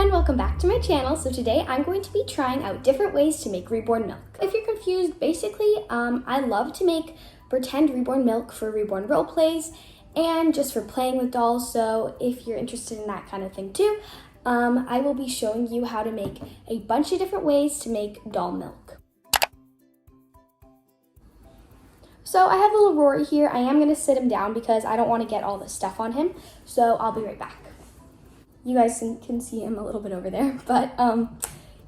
everyone, welcome back to my channel. So today I'm going to be trying out different ways to make Reborn milk. If you're confused, basically I love to make pretend Reborn milk for Reborn role plays and just for playing with dolls. So if you're interested in that kind of thing too, I will be showing you how to make a bunch of different ways to make doll milk. So I have little Rory here. I am going to sit him down because I don't want to get all the stuff on him. So I'll be right back. You guys can see him a little bit over there, but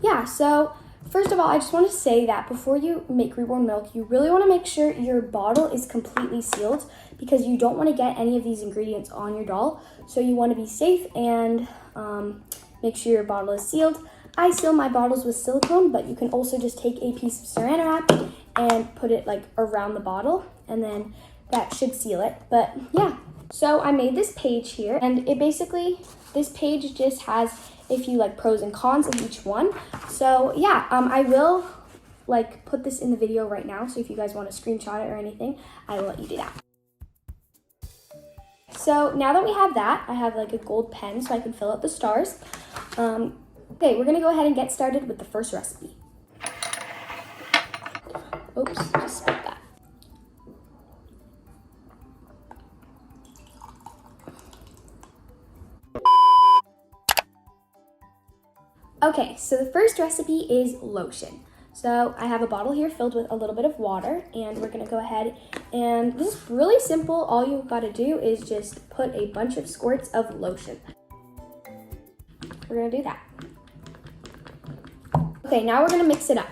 yeah, so first of all, I just want to say that before you make Reborn milk, you really want to make sure your bottle is completely sealed because you don't want to get any of these ingredients on your doll. So you want to be safe and make sure your bottle is sealed. I seal my bottles with silicone, but you can also just take a piece of saran wrap and put it like around the bottle, and then that should seal it. But yeah, so I made this page here, and it basically, this page just has a few like pros and cons of each one. So yeah, I will like put this in the video right now. So if you guys want to screenshot it or anything, I will let you do that. So now that we have that, I have like a gold pen so I can fill out the stars. Okay, we're gonna go ahead and get started with the first recipe. Oops, just spilled that. Okay, so the first recipe is lotion. So I have a bottle here filled with a little bit of water, and we're gonna go ahead, and this is really simple. All you've gotta do is just put a bunch of squirts of lotion. We're gonna do that. Okay, now we're gonna mix it up.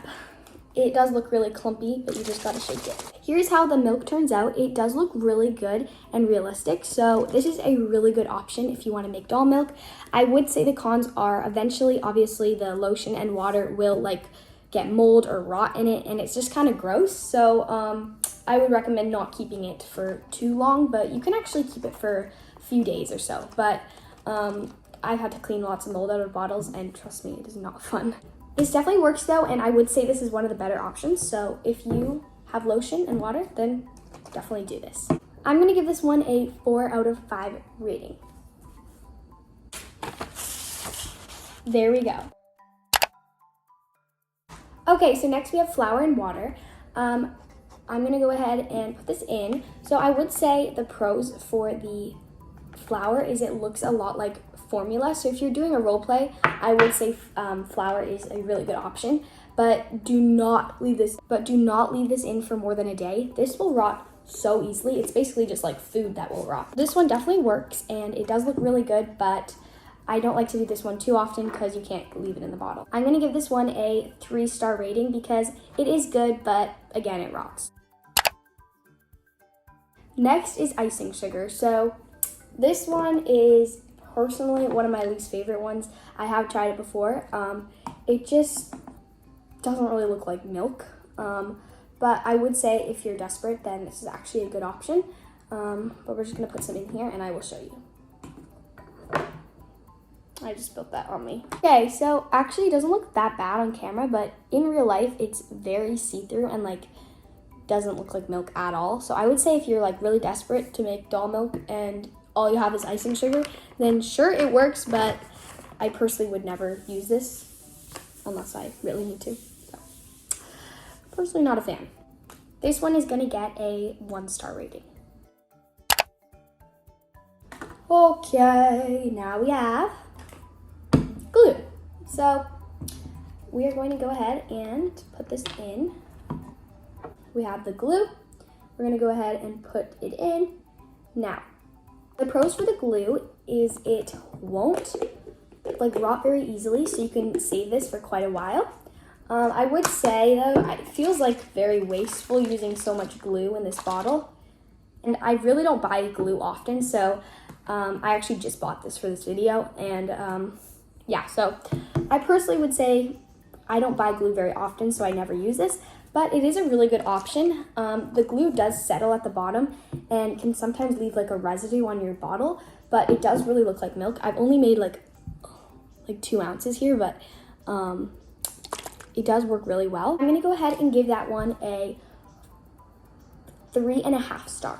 It does look really clumpy, but you just gotta shake it. Here's how the milk turns out. It does look really good and realistic, so this is a really good option if you wanna make doll milk. I would say the cons are eventually, obviously, the lotion and water will like get mold or rot in it, and it's just kind of gross. So I would recommend not keeping it for too long, but you can actually keep it for a few days or so. But I've had to clean lots of mold out of bottles, and trust me, it is not fun. This definitely works though, and I would say this is one of the better options. So if you have lotion and water, then definitely do this. I'm gonna give this one a 4 out of 5 rating. There we go. Okay, so next we have flour and water. I'm gonna go ahead and put this in. So I would say the pros for the flour is it looks a lot like formula. So if you're doing a role play, I would say flour is a really good option, but do not leave this in for more than a day. This will rot so easily. It's basically just like food that will rot. This one definitely works, and it does look really good, but I don't like to do this one too often because you can't leave it in the bottle. I'm gonna give this one a 3-star rating because it is good, but again, it rots. Next is icing sugar. So this one is personally one of my least favorite ones. I have tried it before. It just doesn't really look like milk. But I would say if you're desperate, then this is actually a good option. But we're just gonna put some in here and I will show you. I just spilled that on me. Okay, so actually it doesn't look that bad on camera, but in real life, it's very see-through and like doesn't look like milk at all. So I would say if you're like really desperate to make doll milk and all you have is icing sugar, then sure, it works, but I personally would never use this unless I really need to. So, personally not a fan. This one is gonna get a 1-star rating. Okay, now we have glue. So we are going to go ahead and put this in. We have the glue. We're gonna go ahead and put it in. Now, the pros for the glue is it won't like rot very easily, so you can save this for quite a while. I would say though, it feels like very wasteful using so much glue in this bottle. And I really don't buy glue often, so I actually just bought this for this video. And yeah, so I personally would say I don't buy glue very often, so I never use this. But it is a really good option. The glue does settle at the bottom and can sometimes leave like a residue on your bottle, but it does really look like milk. I've only made like 2 ounces here, but it does work really well. I'm gonna go ahead and give that one a 3.5 star.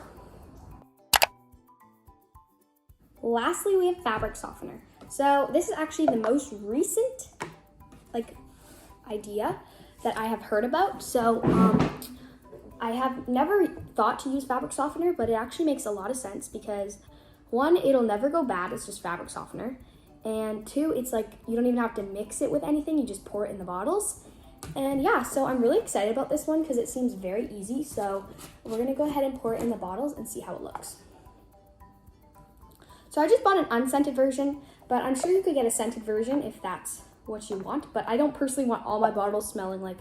Lastly, we have fabric softener. So this is actually the most recent idea that I have heard about. So I have never thought to use fabric softener, but it actually makes a lot of sense because one, it'll never go bad, it's just fabric softener. And two, it's like you don't even have to mix it with anything, you just pour it in the bottles. And yeah, so I'm really excited about this one because it seems very easy. So we're gonna go ahead and pour it in the bottles and see how it looks. So I just bought an unscented version, but I'm sure you could get a scented version if that's what you want. But I don't personally want all my bottles smelling like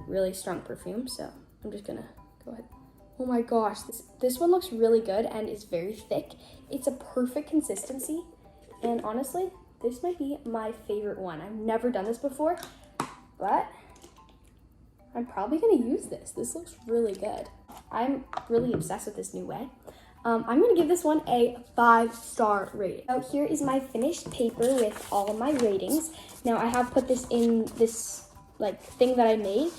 really strong perfume, so I'm just gonna go ahead. Oh my gosh, this one looks really good and is very thick. It's a perfect consistency, and honestly, this might be my favorite one. I've never done this before, but I'm probably gonna use this. This looks really good. I'm really obsessed with this new way. I'm gonna give this one a 5-star rating. So here is my finished paper with all of my ratings. Now I have put this in this thing that I made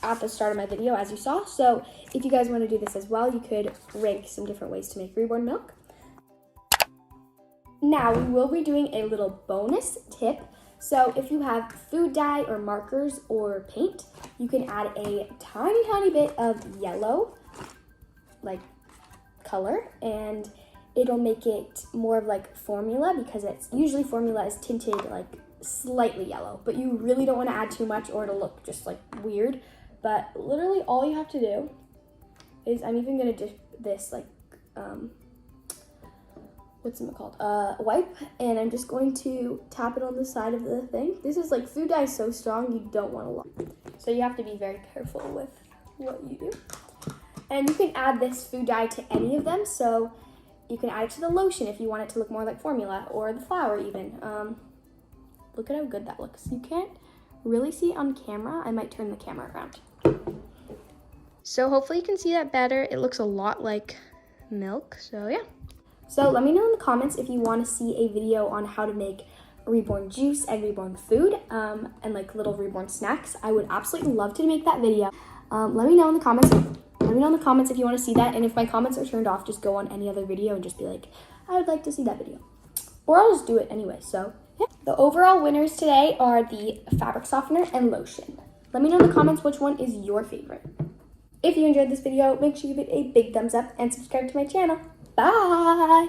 at the start of my video, as you saw. So if you guys want to do this as well, you could rank some different ways to make Reborn milk. Now we will be doing a little bonus tip. So if you have food dye or markers or paint, you can add a tiny bit of yellow color, and it'll make it more of formula, because it's usually formula is tinted slightly yellow, but you really don't want to add too much or it'll look just weird. But literally all you have to do is, I'm even gonna dip this what's it called? Wipe, and I'm just going to tap it on the side of the thing. This is food dye is so strong, you don't want to look. So you have to be very careful with what you do. And you can add this food dye to any of them. So you can add it to the lotion if you want it to look more like formula, or the flour even. Look at how good that looks. You can't really see it on camera. I might turn the camera around. So hopefully you can see that better. It looks a lot like milk, so yeah. So let me know in the comments if you want to see a video on how to make Reborn juice and Reborn food, and little Reborn snacks. I would absolutely love to make that video. Let me know in the comments. Let me know in the comments if you want to see that, and if my comments are turned off, just go on any other video and just be like, I would like to see that video. Or I'll just do it anyway, so yeah. The overall winners today are the fabric softener and lotion. Let me know in the comments which one is your favorite. If you enjoyed this video, make sure you give it a big thumbs up and subscribe to my channel. Bye!